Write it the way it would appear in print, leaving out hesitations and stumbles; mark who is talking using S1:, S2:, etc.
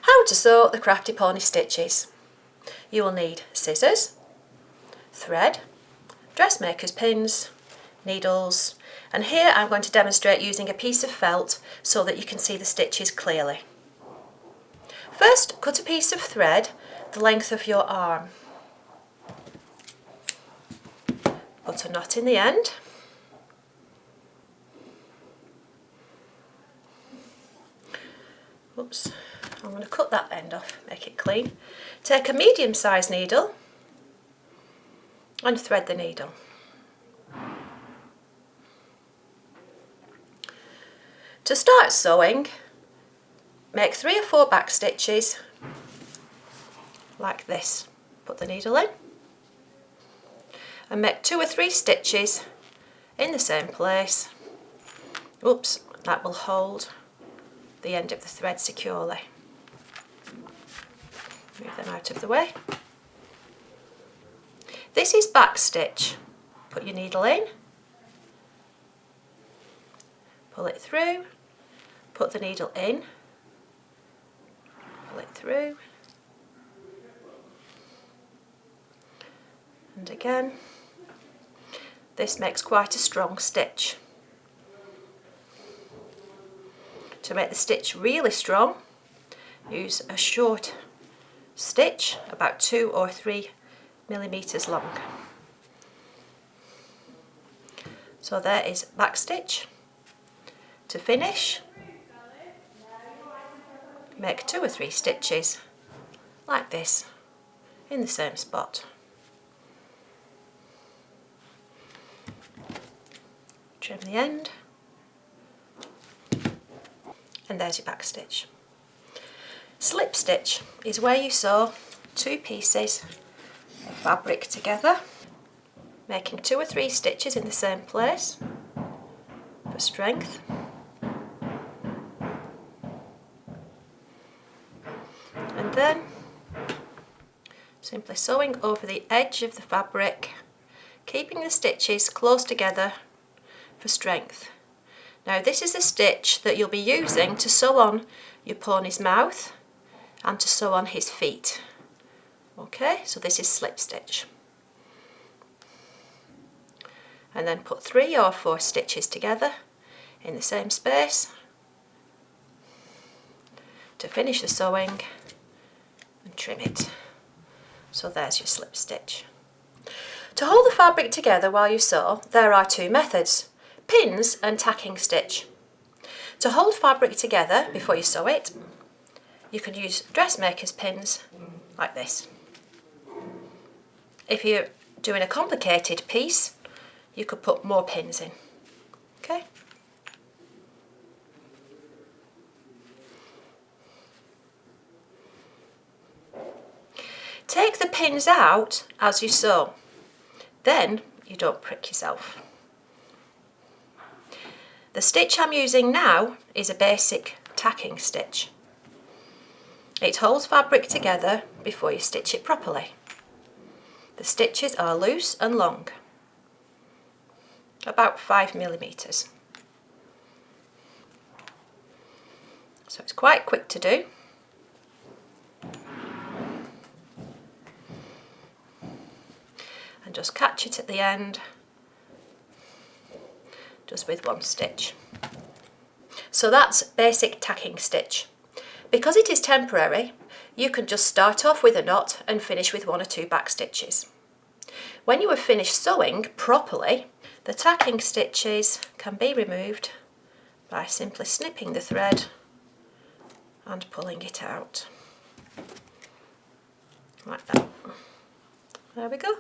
S1: How to sew the Crafty Pony stitches. You will need scissors, thread, dressmaker's pins, needles, and here I'm going to demonstrate using a piece of felt so that you can see the stitches clearly. First, cut a piece of thread the length of your arm. Put a knot in the end. Oops, I'm going to cut that end off, make it clean. Take a medium-sized needle and thread the needle. To start sewing, make 3 or 4 back stitches like this. Put the needle in and make 2 or 3 stitches in the same place. Oops, that will hold the end of the thread securely. Move them out of the way. This is back stitch. Put your needle in, pull it through, put the needle in, pull it through, and again. This makes quite a strong stitch. To make the stitch really strong, use a short stitch about 2 or 3 millimeters long. So there is back stitch. To finish, make 2 or 3 stitches like this in the same spot. Trim the end, and there's your back stitch. Slip stitch is where you sew 2 pieces of fabric together, making 2 or 3 stitches in the same place for strength. And then simply sewing over the edge of the fabric, keeping the stitches close together for strength. Now this is a stitch that you'll be using to sew on your pony's mouth and to sew on his feet. Okay, so this is slip stitch. And then put 3 or 4 stitches together in the same space to finish the sewing and trim it. So there's your slip stitch. To hold the fabric together while you sew, there are 2 methods: pins and tacking stitch. To hold fabric together before you sew it, you can use dressmaker's pins like this. If you're doing a complicated piece, you could put more pins in. Okay? Take the pins out as you sew, then you don't prick yourself. The stitch I'm using now is a basic tacking stitch. It holds fabric together before you stitch it properly. The stitches are loose and long, about 5 millimeters. So it's quite quick to do. And just catch it at the end, just with 1 stitch. So that's basic tacking stitch. Because it is temporary, you can just start off with a knot and finish with 1 or 2 back stitches. When you have finished sewing properly, the tacking stitches can be removed by simply snipping the thread and pulling it out like that. There we go.